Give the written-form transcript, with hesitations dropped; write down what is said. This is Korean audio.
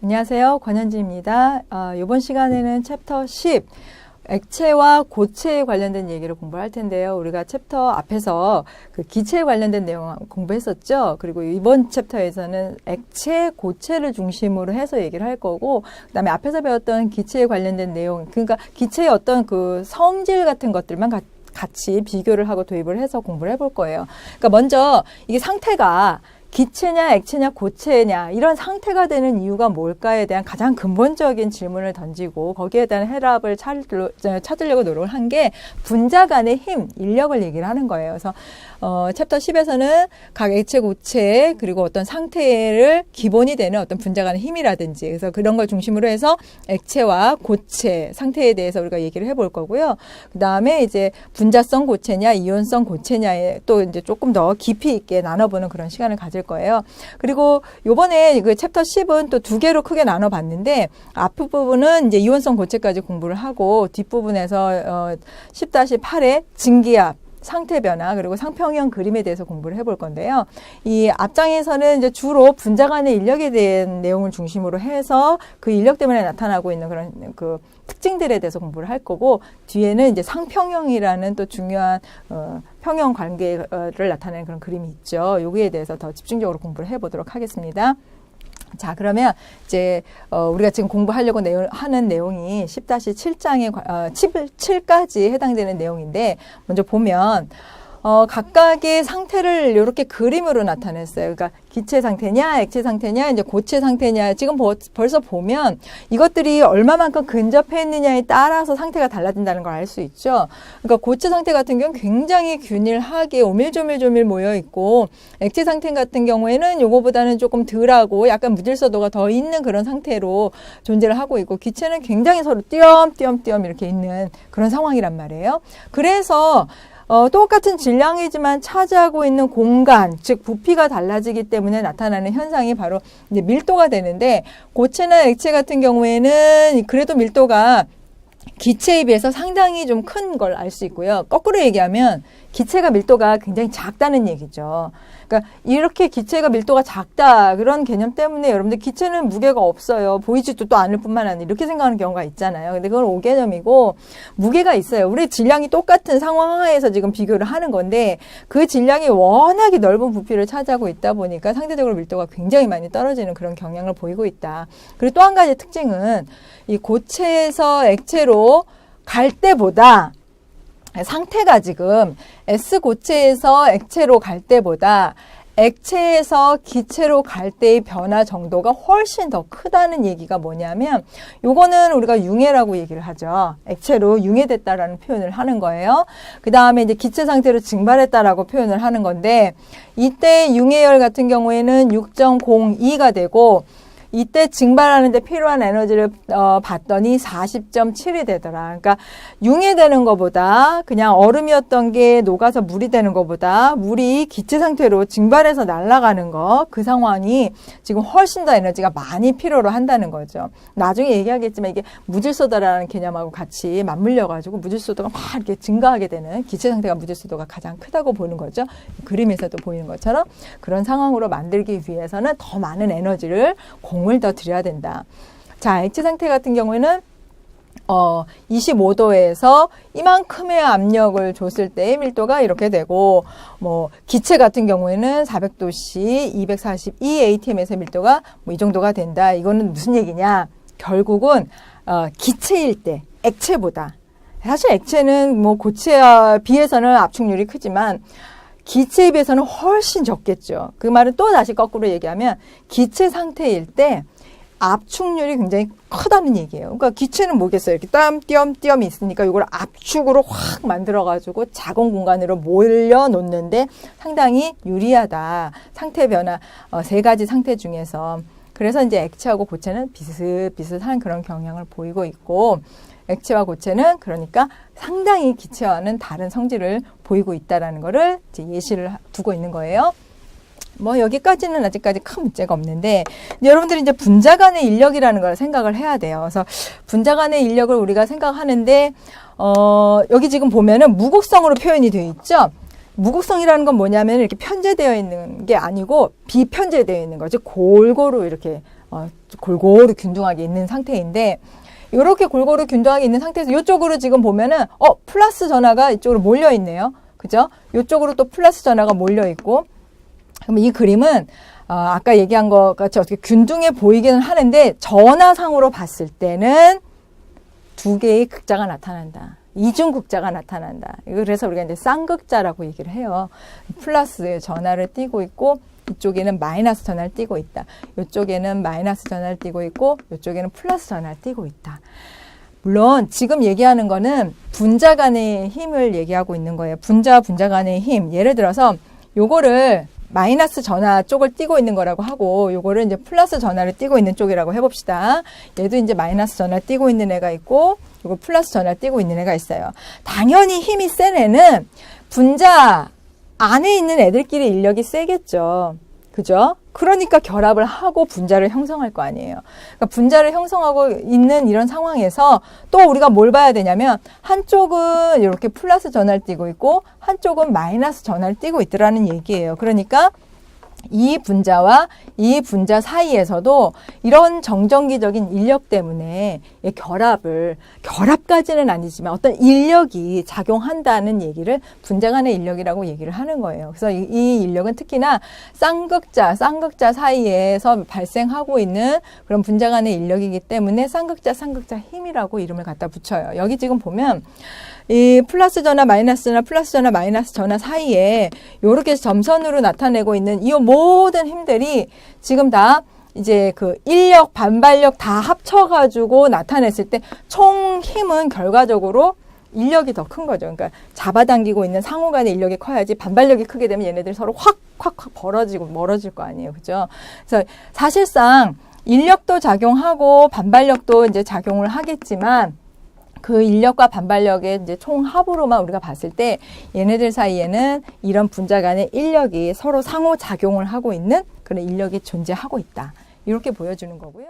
안녕하세요. 권현지입니다. 이번 시간에는 챕터 10, 액체와 고체에 관련된 얘기를 공부할 텐데요. 우리가 챕터 앞에서 그 기체에 관련된 내용 공부했었죠. 그리고 이번 챕터에서는 액체, 고체를 중심으로 해서 얘기를 할 거고, 그다음에 앞에서 배웠던 기체에 관련된 내용, 그러니까 기체의 어떤 그 성질 같은 것들만 같이 비교를 하고 도입을 해서 공부를 해볼 거예요. 그러니까 먼저 이게 상태가 기체냐, 액체냐, 고체냐 이런 상태가 되는 이유가 뭘까에 대한 가장 근본적인 질문을 던지고 거기에 대한 해답을 찾으려고 노력을 한 게 분자 간의 힘, 인력을 얘기를 하는 거예요. 그래서 챕터 10에서는 각 액체, 고체 그리고 어떤 상태를 기본이 되는 어떤 분자 간의 힘이라든지 그래서 그런 걸 중심으로 해서 액체와 고체 상태에 대해서 우리가 얘기를 해볼 거고요. 그 다음에 이제 분자성 고체냐, 이온성 고체냐에 또 이제 조금 더 깊이 있게 나눠보는 그런 시간을 가질 거예요. 그리고 요번에 그 챕터 10은 또 두 개로 크게 나눠봤는데 앞부분은 이제 이온성 고체까지 공부를 하고 뒷부분에서 10-8의 증기압 상태 변화 그리고 상평형 그림에 대해서 공부를 해볼 건데요. 이 앞장에서는 이제 주로 분자 간의 인력에 대한 내용을 중심으로 해서 그 인력 때문에 나타나고 있는 그런 그 특징들에 대해서 공부를 할 거고 뒤에는 이제 상평형이라는 또 중요한 평형 관계를 나타내는 그런 그림이 있죠. 여기에 대해서 더 집중적으로 공부를 해보도록 하겠습니다. 자, 그러면 이제 우리가 지금 공부하려고 하는 내용이 10-7장에 7까지 해당되는 내용인데 먼저 보면 각각의 상태를 이렇게 그림으로 나타냈어요. 그러니까 기체 상태냐, 액체 상태냐, 이제 고체 상태냐. 지금 벌써 보면 이것들이 얼마만큼 근접해 있느냐에 따라서 상태가 달라진다는 걸 알 수 있죠. 그러니까 고체 상태 같은 경우는 굉장히 균일하게 오밀조밀 모여 있고 액체 상태 같은 경우에는 요거보다는 조금 덜하고 약간 무질서도가 더 있는 그런 상태로 존재를 하고 있고 기체는 굉장히 서로 띄엄띄엄 이렇게 있는 그런 상황이란 말이에요. 그래서 똑같은 질량이지만 차지하고 있는 공간, 즉 부피가 달라지기 때문에 나타나는 현상이 바로 이제 밀도가 되는데 고체나 액체 같은 경우에는 그래도 밀도가 기체에 비해서 상당히 좀 큰 걸 알 수 있고요. 거꾸로 얘기하면 기체가 밀도가 굉장히 작다는 얘기죠. 그러니까 이렇게 기체가 밀도가 작다 그런 개념 때문에 여러분들 기체는 무게가 없어요. 보이지도 또 않을 뿐만 아니라 이렇게 생각하는 경우가 있잖아요. 근데 그건 오개념이고 무게가 있어요. 우리 질량이 똑같은 상황 하에서 지금 비교를 하는 건데 그 질량이 워낙에 넓은 부피를 차지하고 있다 보니까 상대적으로 밀도가 굉장히 많이 떨어지는 그런 경향을 보이고 있다. 그리고 또 한 가지 특징은 이 고체에서 액체로 갈 때보다 상태가 지금 S고체에서 액체로 갈 때보다 액체에서 기체로 갈 때의 변화 정도가 훨씬 더 크다는 얘기가 뭐냐면 요거는 우리가 융해라고 얘기를 하죠. 액체로 융해됐다라는 표현을 하는 거예요. 그 다음에 이제 기체 상태로 증발했다라고 표현을 하는 건데 이때 융해열 같은 경우에는 6.02가 되고 이때 증발하는데 필요한 에너지를 봤더니 40.7이 되더라. 그러니까 융해되는 것보다 그냥 얼음이었던 게 녹아서 물이 되는 것보다 물이 기체 상태로 증발해서 날아가는 거 그 상황이 지금 훨씬 더 에너지가 많이 필요로 한다는 거죠. 나중에 얘기하겠지만 이게 무질서다라는 개념하고 같이 맞물려가지고 무질서도가 막 이렇게 증가하게 되는 기체 상태가 무질서도가 가장 크다고 보는 거죠. 그림에서도 보이는 것처럼 그런 상황으로 만들기 위해서는 더 많은 에너지를 공을 더 들여야 된다. 자, 액체 상태 같은 경우에는 25도에서 이만큼의 압력을 줬을 때의 밀도가 이렇게 되고 뭐 기체 같은 경우에는 400도씨 242 atm에서 밀도가 뭐 이 정도가 된다. 이거는 무슨 얘기냐? 결국은 기체일 때 액체보다 사실 액체는 뭐 고체에 비해서는 압축률이 크지만 기체에 비해서는 훨씬 적겠죠. 그 말은 또 다시 거꾸로 얘기하면 기체 상태일 때 압축률이 굉장히 크다는 얘기예요. 그러니까 기체는 뭐겠어요? 이렇게 띄엄띄엄 있으니까 이걸 압축으로 확 만들어가지고 작은 공간으로 몰려 놓는데 상당히 유리하다. 상태 변화 세 가지 상태 중에서 그래서 이제 액체하고 고체는 비슷비슷한 그런 경향을 보이고 있고 액체와 고체는 그러니까 상당히 기체와는 다른 성질을 보이고 있다라는 거를 이제 예시를 두고 있는 거예요. 뭐 여기까지는 아직까지 큰 문제가 없는데 여러분들이 이제 분자 간의 인력이라는 걸 생각을 해야 돼요. 그래서 분자 간의 인력을 우리가 생각하는데 여기 지금 보면은 무곡성으로 표현이 되어 있죠. 무곡성이라는 건 뭐냐면 이렇게 편제되어 있는 게 아니고 비편제되어 있는 거죠. 골고루 이렇게 골고루 균등하게 있는 상태인데 이렇게 골고루 균등하게 있는 상태에서 이쪽으로 지금 보면은 플러스 전하가 이쪽으로 몰려 있네요. 그죠? 이쪽으로 또 플러스 전하가 몰려 있고 그럼 이 그림은 아까 얘기한 것 같이 어떻게 균등해 보이기는 하는데 전하상으로 봤을 때는 두 개의 극자가 나타난다. 이중극자가 나타난다. 그래서 우리가 이제 쌍극자라고 얘기를 해요. 플러스의 전하를 띠고 있고 이쪽에는 마이너스 전하를 띠고 있다. 이쪽에는 마이너스 전하를 띠고 있고 이쪽에는 플러스 전하를 띠고 있다. 물론 지금 얘기하는 거는 분자 간의 힘을 얘기하고 있는 거예요. 분자와 분자 간의 힘. 예를 들어서 요거를 마이너스 전하 쪽을 띠고 있는 거라고 하고 요거를 이제 플러스 전하를 띠고 있는 쪽이라고 해봅시다. 얘도 이제 마이너스 전하를 띠고 있는 애가 있고 요거 플러스 전하를 띠고 있는 애가 있어요. 당연히 힘이 센 애는 분자 안에 있는 애들끼리 인력이 세겠죠. 그죠? 그러니까 결합을 하고 분자를 형성할 거 아니에요. 그러니까 분자를 형성하고 있는 이런 상황에서 또 우리가 뭘 봐야 되냐면 한쪽은 이렇게 플러스 전하를 띠고 있고 한쪽은 마이너스 전하를 띠고 있더라는 얘기예요. 그러니까 이 분자와 이 분자 사이에서도 이런 정전기적인 인력 때문에 결합까지는 아니지만 어떤 인력이 작용한다는 얘기를 분자 간의 인력이라고 얘기를 하는 거예요. 그래서 이 인력은 특히나 쌍극자 사이에서 발생하고 있는 그런 분자 간의 인력이기 때문에 쌍극자 힘이라고 이름을 갖다 붙여요. 여기 지금 보면 이 플러스 전하, 마이너스 전하, 플러스 전하, 마이너스 전하 사이에 이렇게 점선으로 나타내고 있는 이 모든 힘들이 지금 다 이제 그 인력, 반발력 다 합쳐가지고 나타냈을 때 총 힘은 결과적으로 인력이 더 큰 거죠. 그러니까 잡아당기고 있는 상호 간의 인력이 커야지 반발력이 크게 되면 얘네들이 서로 확 벌어지고 멀어질 거 아니에요. 그죠? 그래서 사실상 인력도 작용하고 반발력도 이제 작용을 하겠지만 그 인력과 반발력의 이제 총합으로만 우리가 봤을 때 얘네들 사이에는 이런 분자 간의 인력이 서로 상호 작용을 하고 있는 그런 인력이 존재하고 있다. 이렇게 보여주는 거고요.